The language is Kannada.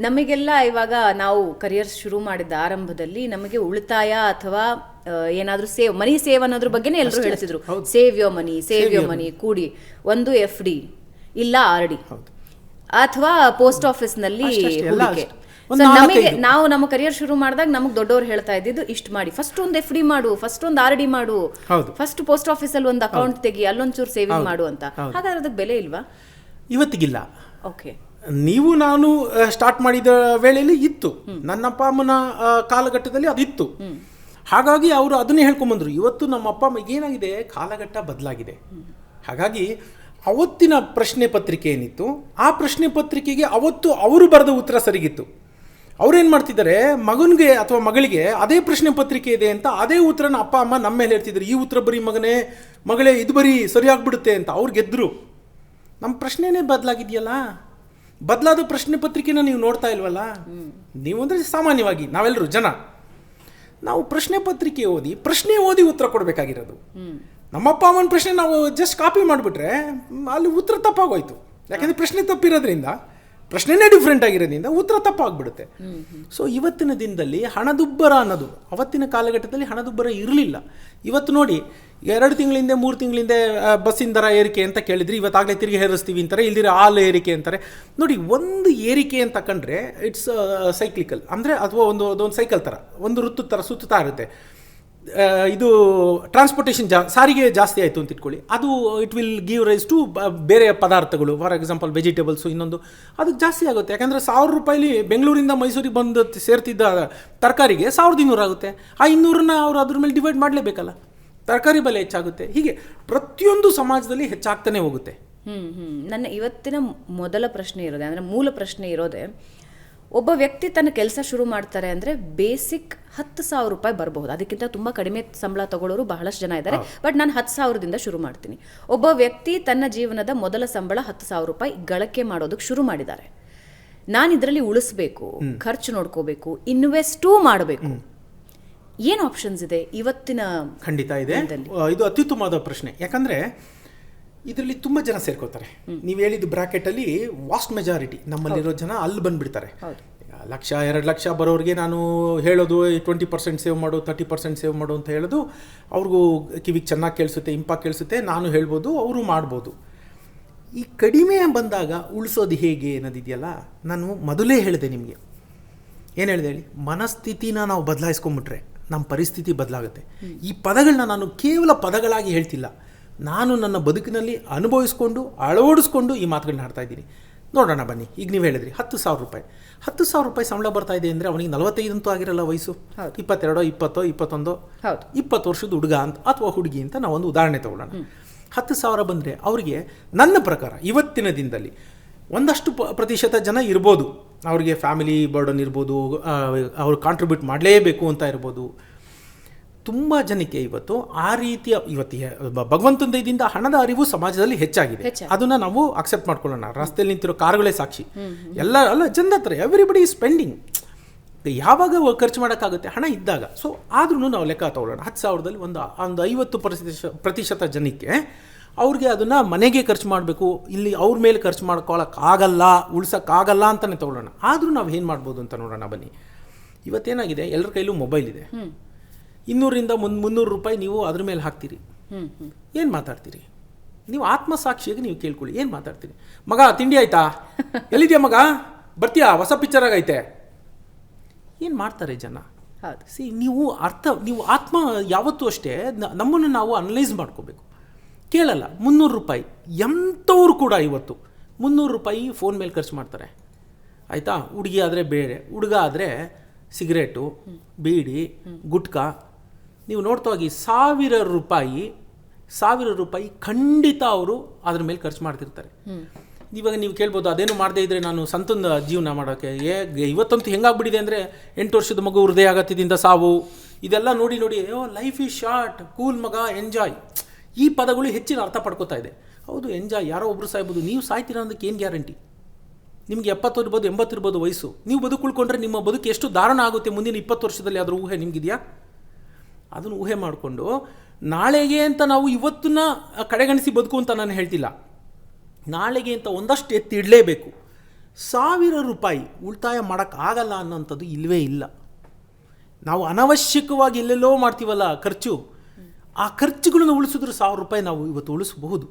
ನಮಗೆಲ್ಲ ಇವಾಗ ನಾವು ಕರಿಯರ್ ಶುರು ಮಾಡಿದ ಆರಂಭದಲ್ಲಿ ನಮಗೆ ಉಳಿತಾಯ ಅಥವಾ ಏನಾದ್ರೂ ಮನಿ ಸೇವ್ ಅನ್ನೋದ್ರ ಬಗ್ಗೆನೇ ಎಲ್ಲರೂ ಹೇಳ್ತಿದ್ರು. ಸೇವ್ ಯೋರ್ ಮನಿ ಕೂಡಿ ಒಂದು FD ಇಲ್ಲ RD ಅಥವಾ ಪೋಸ್ಟ್ ಆಫೀಸ್ ನಲ್ಲಿ ಹೂಡಿಕೆ. ನಮಗೆ ನಾವು ನಮ್ಮ ಕರಿಯರ್ ಶುರು ಮಾಡಿದಾಗ ನಮಗೆ ದೊಡ್ಡವರು ಹೇಳ್ತಾ ಇದ್ದಿದ್ದು ಇಷ್ಟು ಮಾಡಿ, ಫಸ್ಟ್ ಒಂದು FD ಮಾಡು, ಫಸ್ಟ್ ಒಂದು RD ಮಾಡು, ಫಸ್ಟ್ ಪೋಸ್ಟ್ ಆಫೀಸ್ ಅಲ್ಲಿ ಒಂದು ಅಕೌಂಟ್ ತೆಗಿ, ಅಲ್ಲೊಂಚೂರು ಸೇವಿಂಗ್ ಮಾಡು ಅಂತ. ಹಾಗಾದ್ರೆ ಅದಕ್ಕೆ ಬೆಲೆ ಇಲ್ವಾ? ಇವತ್ತಿಗಿಲ್ಲ. ಓಕೆ, ನೀವು ನಾನು ಸ್ಟಾರ್ಟ್ ಮಾಡಿದ ವೇಳೆಯಲ್ಲಿ ಇತ್ತು, ನನ್ನ ಅಪ್ಪ ಅಮ್ಮನ ಕಾಲಘಟ್ಟದಲ್ಲಿ ಅದಿತ್ತು. ಹಾಗಾಗಿ ಅವರು ಅದನ್ನೇ ಹೇಳ್ಕೊಂಬಂದರು. ಇವತ್ತು ನಮ್ಮ ಅಪ್ಪ ಅಮ್ಮ ಏನಾಗಿದೆ, ಕಾಲಘಟ್ಟ ಬದಲಾಗಿದೆ. ಹಾಗಾಗಿ ಅವತ್ತಿನ ಪ್ರಶ್ನೆ ಪತ್ರಿಕೆ ಏನಿತ್ತು, ಆ ಪ್ರಶ್ನೆ ಪತ್ರಿಕೆಗೆ ಅವತ್ತು ಅವರು ಬರೆದ ಉತ್ತರ ಸರಿಗಿತ್ತು. ಅವ್ರೇನು ಮಾಡ್ತಿದ್ದಾರೆ, ಮಗನಿಗೆ ಅಥವಾ ಮಗಳಿಗೆ ಅದೇ ಪ್ರಶ್ನೆ ಪತ್ರಿಕೆ ಇದೆ ಅಂತ ಅದೇ ಉತ್ತರನ ಅಪ್ಪ ಅಮ್ಮ ನಮ್ಮ ಮೇಲೆ ಹೇಳ್ತಿದ್ರು. ಈ ಉತ್ತರ ಬರೀ ಮಗಳೇ ಇದು ಬರೀ ಸರಿಯಾಗ್ಬಿಡುತ್ತೆ ಅಂತ. ಅವ್ರು ಗೆದ್ದರು. ನಮ್ಮ ಪ್ರಶ್ನೆನೇ ಬದಲಾಗಿದೆಯಲ್ಲ. ಬದಲಾದ ಪ್ರಶ್ನೆ ಪತ್ರಿಕೆನ ನೀವು ನೋಡ್ತಾ ಇಲ್ವಲ್ಲ. ನೀವು ಅಂದರೆ ಸಾಮಾನ್ಯವಾಗಿ ನಾವೆಲ್ಲರೂ ಜನ, ನಾವು ಪ್ರಶ್ನೆ ಪತ್ರಿಕೆ ಓದಿ ಉತ್ತರ ಕೊಡಬೇಕಾಗಿರೋದು. ನಮ್ಮಪ್ಪ ಅಮ್ಮನ ಪ್ರಶ್ನೆ ನಾವು ಜಸ್ಟ್ ಕಾಪಿ ಮಾಡಿಬಿಟ್ರೆ ಅಲ್ಲಿ ಉತ್ತರ ತಪ್ಪಾಗೋಯ್ತು. ಯಾಕೆಂದರೆ ಪ್ರಶ್ನೆ ತಪ್ಪಿರೋದ್ರಿಂದ, ಪ್ರಶ್ನೆನೇ ಡಿಫ್ರೆಂಟ್ ಆಗಿರೋದ್ರಿಂದ ಉತ್ತರ ತಪ್ಪಾಗ್ಬಿಡುತ್ತೆ. ಸೊ ಇವತ್ತಿನ ದಿನದಲ್ಲಿ ಹಣದುಬ್ಬರ ಅನ್ನೋದು, ಅವತ್ತಿನ ಕಾಲಘಟ್ಟದಲ್ಲಿ ಹಣದುಬ್ಬರ ಇರಲಿಲ್ಲ. ಇವತ್ತು ನೋಡಿ, 2 ತಿಂಗಳಿಂದ 3 ತಿಂಗಳಿಂದ ಬಸ್ಸಿನ ದರ ಏರಿಕೆ ಅಂತ ಕೇಳಿದ್ರಿ, ಇವತ್ತಾಗಲೇ ತಿರುಗಿ ಹೇರಿಸ್ತೀವಿ ಅಂತಾರೆ, ಇಲ್ದಿರ ಹಾಲು ಏರಿಕೆ ಅಂತಾರೆ. ನೋಡಿ, ಒಂದು ಏರಿಕೆ ಅಂತ ಕಂಡ್ರೆ ಇಟ್ಸ್ ಸೈಕ್ಲಿಕಲ್, ಅಂದರೆ ಅಥವಾ ಒಂದು ಸೈಕಲ್ ಥರ, ಒಂದು ಋತು ಥರ ಸುತ್ತಾ ಇರುತ್ತೆ. ಇದು ಟ್ರಾನ್ಸ್ಪೋರ್ಟೇಷನ್ ಸಾರಿಗೆ ಜಾಸ್ತಿ ಆಯಿತು ಅಂತ ಇಟ್ಕೊಳ್ಳಿ, ಅದು it will give rise to ಬೇರೆ ಪದಾರ್ಥಗಳು, ಫಾರ್ ಎಕ್ಸಾಂಪಲ್ ವೆಜಿಟೇಬಲ್ಸು, ಇನ್ನೊಂದು ಅದಕ್ಕೆ ಜಾಸ್ತಿ ಆಗುತ್ತೆ. ಯಾಕಂದರೆ 1000 ರೂಪಾಯಿಲಿ ಬೆಂಗಳೂರಿಂದ ಮೈಸೂರಿಗೆ ಬಂದು ಸೇರ್ತಿದ್ದ ತರಕಾರಿಗೆ 1200 ಆಗುತ್ತೆ. ಆ 200ನ್ನ ಅವರು ಅದ್ರ ಮೇಲೆ ಡಿವೈಡ್ ಮಾಡಲೇಬೇಕಲ್ಲ. ತರಕಾರಿ ಬೆಲೆ ಹೆಚ್ಚಾಗುತ್ತೆ. ಹೀಗೆ ಪ್ರತಿಯೊಂದು ಸಮಾಜದಲ್ಲಿ ಹೆಚ್ಚಾಗ್ತಾನೆ ಹೋಗುತ್ತೆ. ನನ್ನ ಇವತ್ತಿನ ಮೊದಲ ಪ್ರಶ್ನೆ ಇರೋದೆ, ಅಂದರೆ ಮೂಲ ಪ್ರಶ್ನೆ ಇರೋದೆ, ಒಬ್ಬ ವ್ಯಕ್ತಿ ತನ್ನ ಕೆಲಸ ಶುರು ಮಾಡ್ತಾರೆ ಅಂದರೆ ಬೇಸಿಕ್ 10,000 ರೂಪಾಯಿ ಬರಬಹುದು. ಅದಕ್ಕಿಂತ ತುಂಬ ಕಡಿಮೆ ಸಂಬಳ ತಗೊಳ್ಳೋರು ಬಹಳಷ್ಟು ಜನ ಇದ್ದಾರೆ. ಬಟ್ ನಾನು 10,000ದಿಂದ ಶುರು ಮಾಡ್ತೀನಿ. ಒಬ್ಬ ವ್ಯಕ್ತಿ ತನ್ನ ಜೀವನದ ಮೊದಲ ಸಂಬಳ 10,000 ರೂಪಾಯಿ ಗಳಿಕೆ ಮಾಡೋದಕ್ಕೆ ಶುರು ಮಾಡಿದ್ದಾರೆ. ನಾನು ಇದರಲ್ಲಿ ಉಳಿಸ್ಬೇಕು, ಖರ್ಚು ನೋಡ್ಕೋಬೇಕು, ಇನ್ವೆಸ್ಟೂ ಮಾಡಬೇಕು, ಏನು ಆಪ್ಷನ್ಸ್ ಇದೆ ಇವತ್ತಿನ? ಖಂಡಿತ ಇದೆ. ಇದು ಅತ್ಯುತ್ತಮವಾದ ಪ್ರಶ್ನೆ. ಯಾಕಂದರೆ ಇದರಲ್ಲಿ ತುಂಬ ಜನ ಸೇರ್ಕೋತಾರೆ. ನೀವು ಹೇಳಿದ ಬ್ರಾಕೆಟಲ್ಲಿ ವಾಸ್ಟ್ ಮೆಜಾರಿಟಿ ನಮ್ಮಲ್ಲಿರೋ ಜನ ಅಲ್ಲಿ ಬಂದುಬಿಡ್ತಾರೆ. 1,00,000 2 ಲಕ್ಷ ಬರೋರಿಗೆ ನಾನು ಹೇಳೋದು 20% ಸೇವ್ ಮಾಡು, 30% ಸೇವ್ ಮಾಡು ಅಂತ ಹೇಳೋದು ಅವ್ರಿಗೂ ಕಿವಿಗೆ ಚೆನ್ನಾಗಿ ಕೇಳಿಸುತ್ತೆ, ಇಂಪಾಗಿ ಕೇಳಿಸುತ್ತೆ. ನಾನು ಹೇಳ್ಬೋದು, ಅವರು ಮಾಡ್ಬೋದು. ಈ ಕಡಿಮೆ ಬಂದಾಗ ಉಳಿಸೋದು ಹೇಗೆ ಅನ್ನೋದಿದೆಯಲ್ಲ, ನಾನು ಮೊದಲೇ ಹೇಳಿದೆ ನಿಮಗೆ. ಏನು ಹೇಳಿದೆ ಹೇಳಿ, ಮನಸ್ಥಿತಿನ ನಾವು ಬದಲಾಯಿಸ್ಕೊಂಬಿಟ್ರೆ ನಮ್ಮ ಪರಿಸ್ಥಿತಿ ಬದಲಾಗುತ್ತೆ. ಈ ಪದಗಳನ್ನ ನಾನು ಕೇವಲ ಪದಗಳಾಗಿ ಹೇಳ್ತಿಲ್ಲ, ನಾನು ನನ್ನ ಬದುಕಿನಲ್ಲಿ ಅನುಭವಿಸ್ಕೊಂಡು ಅಳವಡಿಸ್ಕೊಂಡು ಈ ಮಾತುಗಳನ್ನ ಆಡ್ತಾ ಇದ್ದೀನಿ. ನೋಡೋಣ ಬನ್ನಿ. ಈಗ ನೀವು ಹೇಳಿದ್ರಿ 10,000 ರೂಪಾಯಿ, 10,000 ರೂಪಾಯಿ ಸಂಬಳ ಬರ್ತಾ ಇದೆ ಅಂದರೆ ಅವನಿಗೆ 45 ಅಂತೂ ಆಗಿರಲ್ಲ ವಯಸ್ಸು, 22 20 21 20 ವರ್ಷದ ಹುಡುಗ ಅಂತ ಅಥವಾ ಹುಡುಗಿ ಅಂತ ನಾವೊಂದು ಉದಾಹರಣೆ ತಗೊಳ್ಳೋಣ. 10,000 ಬಂದರೆ ಅವರಿಗೆ ನನ್ನ ಪ್ರಕಾರ ಇವತ್ತಿನ ದಿನದಲ್ಲಿ ಒಂದಷ್ಟು ಪ್ರತಿಶತ ಜನ ಇರ್ಬೋದು, ಅವ್ರಿಗೆ ಫ್ಯಾಮಿಲಿ ಬರ್ಡನ್ ಇರ್ಬೋದು, ಅವ್ರು ಕಾಂಟ್ರಿಬ್ಯೂಟ್ ಮಾಡಲೇಬೇಕು ಅಂತ ಇರ್ಬೋದು. ತುಂಬ ಜನಕ್ಕೆ ಇವತ್ತು ಆ ರೀತಿಯ ಭಗವಂತನ ದಯದಿಂದ ಹಣದ ಅರಿವು ಸಮಾಜದಲ್ಲಿ ಹೆಚ್ಚಾಗಿದೆ. ಅದನ್ನು ನಾವು ಅಕ್ಸೆಪ್ಟ್ ಮಾಡ್ಕೊಳ್ಳೋಣ. ರಸ್ತೆಯಲ್ಲಿ ನಿಂತಿರೋ ಕಾರುಗಳೇ ಸಾಕ್ಷಿ. ಅಲ್ಲ ಜನದ ಹತ್ರ ಎವ್ರಿಬಡಿ ಈಸ್ ಸ್ಪೆಂಡಿಂಗ್. ಯಾವಾಗ ಖರ್ಚು ಮಾಡೋಕ್ಕಾಗುತ್ತೆ? ಹಣ ಇದ್ದಾಗ. ಸೊ ಆದ್ರೂ ನಾವು ಲೆಕ್ಕ ತಗೊಳ್ಳೋಣ. 10,000ದಲ್ಲಿ ಒಂದು 50% ಜನಕ್ಕೆ ಅವ್ರಿಗೆ ಅದನ್ನು ಮನೆಗೆ ಖರ್ಚು ಮಾಡಬೇಕು, ಇಲ್ಲಿ ಅವ್ರ ಮೇಲೆ ಖರ್ಚು ಮಾಡ್ಕೊಳ್ಳೋಕ್ಕಾಗಲ್ಲ, ಉಳ್ಸೋಕ್ಕಾಗಲ್ಲ ಅಂತಲೇ ತೊಗೊಳ್ಳೋಣ. ಆದರೂ ನಾವು ಏನು ಮಾಡ್ಬೋದು ಅಂತ ನೋಡೋಣ ಬನ್ನಿ. ಇವತ್ತೇನಾಗಿದೆ, ಎಲ್ಲರ ಕೈಲೂ ಮೊಬೈಲ್ ಇದೆ. 200ರಿಂದ 300 ರೂಪಾಯಿ ನೀವು ಅದ್ರ ಮೇಲೆ ಹಾಕ್ತೀರಿ. ಏನು ಮಾತಾಡ್ತೀರಿ? ನೀವು ಆತ್ಮಸಾಕ್ಷಿಯಾಗಿ ನೀವು ಕೇಳ್ಕೊಳ್ಳಿ, ಏನು ಮಾತಾಡ್ತೀರಿ? ಮಗ ತಿಂಡಿ ಆಯ್ತಾ? ಎಲ್ಲಿದೆಯಾ ಮಗ? ಬರ್ತೀಯಾ? ಹೊಸ ಪಿಕ್ಚರ್ ಆಗೈತೆ? ಏನು ಮಾಡ್ತಾರೆ ಜನ? ನೀವು ಆತ್ಮ ಯಾವತ್ತೂ ಅಷ್ಟೇ ನಮ್ಮನ್ನು ನಾವು ಅನಲೈಸ್ ಮಾಡ್ಕೋಬೇಕು. ಕೇಳಲ್ಲ. 300 ರೂಪಾಯಿ ಎಂಥವ್ರು ಕೂಡ ಇವತ್ತು 300 ರೂಪಾಯಿ ಫೋನ್ ಮೇಲೆ ಖರ್ಚು ಮಾಡ್ತಾರೆ. ಆಯಿತಾ? ಹುಡುಗಿ ಆದರೆ ಬೇರೆ, ಹುಡುಗ ಆದರೆ ಸಿಗರೇಟು, ಬೀಡಿ, ಗುಟ್ಕಾ. ನೀವು ನೋಡ್ತಾ ಹೋಗಿ 1,000 ರೂಪಾಯಿ ಖಂಡಿತ ಅವರು ಅದ್ರ ಮೇಲೆ ಖರ್ಚು ಮಾಡ್ತಿರ್ತಾರೆ. ಇವಾಗ ನೀವು ಕೇಳ್ಬೋದು, ಅದೇನು ಮಾಡದೇ ಇದ್ದರೆ ನಾನು ಸಂತಂದ ಜೀವನ ಮಾಡೋಕ್ಕೆ. ಇವತ್ತಂತೂ ಹೆಂಗಾಗ್ಬಿಟ್ಟಿದೆ ಅಂದರೆ 8 ವರ್ಷದ ಮಗು ಹೃದಯಾಘಾತದಿಂದ ಸಾವು, ಇದೆಲ್ಲ ನೋಡಿ ಲೈಫ್ ಈಸ್ ಶಾರ್ಟ್, ಕೂಲ್ ಮಗ, ಎಂಜಾಯ್. ಈ ಪದಗಳು ಹೆಚ್ಚಿನ ಅರ್ಥ ಪಡ್ಕೋತಾ ಇದೆ. ಹೌದು, ಎಂಜಾಯ್, ಯಾರೋ ಒಬ್ಬರು ಸಾಯ್ಬೋದು. ನೀವು ಸಾಯ್ತೀರ ಅನ್ನೋದಕ್ಕೆ ಏನು ಗ್ಯಾರಂಟಿ? ನಿಮಗೆ 70 ಇರ್ಬೋದು, 80 ಇರ್ಬೋದು ವಯಸ್ಸು. ನೀವು ಬದುಕುಳ್ಕೊಂಡ್ರೆ ನಿಮ್ಮ ಬದುಕು ಎಷ್ಟು ದಾರುಣ ಆಗುತ್ತೆ ಮುಂದಿನ 20 ವರ್ಷದಲ್ಲಿ, ಅದರ ಊಹೆ ನಿಮಗಿದೆಯಾ? ಅದನ್ನು ಊಹೆ ಮಾಡಿಕೊಂಡು ನಾಳೆಗೆ ಅಂತ ನಾವು ಇವತ್ತನ್ನ ಕಡೆಗಣಿಸಿ ಬದುಕು ಅಂತ ನಾನು ಹೇಳ್ತಿಲ್ಲ. ನಾಳೆಗೆ ಅಂತ ಒಂದಷ್ಟು ಎತ್ತಿ ಇಡಲೇಬೇಕು. ₹1000 ಉಳಿತಾಯ ಮಾಡೋಕ್ಕಾಗಲ್ಲ ಅನ್ನೋಂಥದ್ದು ಇಲ್ಲವೇ ಇಲ್ಲ. ನಾವು ಅನವಶ್ಯಕವಾಗಿ ಎಲ್ಲೆಲ್ಲೋ ಮಾಡ್ತೀವಲ್ಲ ಖರ್ಚು, ಆ ಖರ್ಚುಗಳನ್ನು ಉಳಿಸಿದ್ರೆ ₹1000 ನಾವು ಇವತ್ತು ಉಳಿಸಬಹುದು.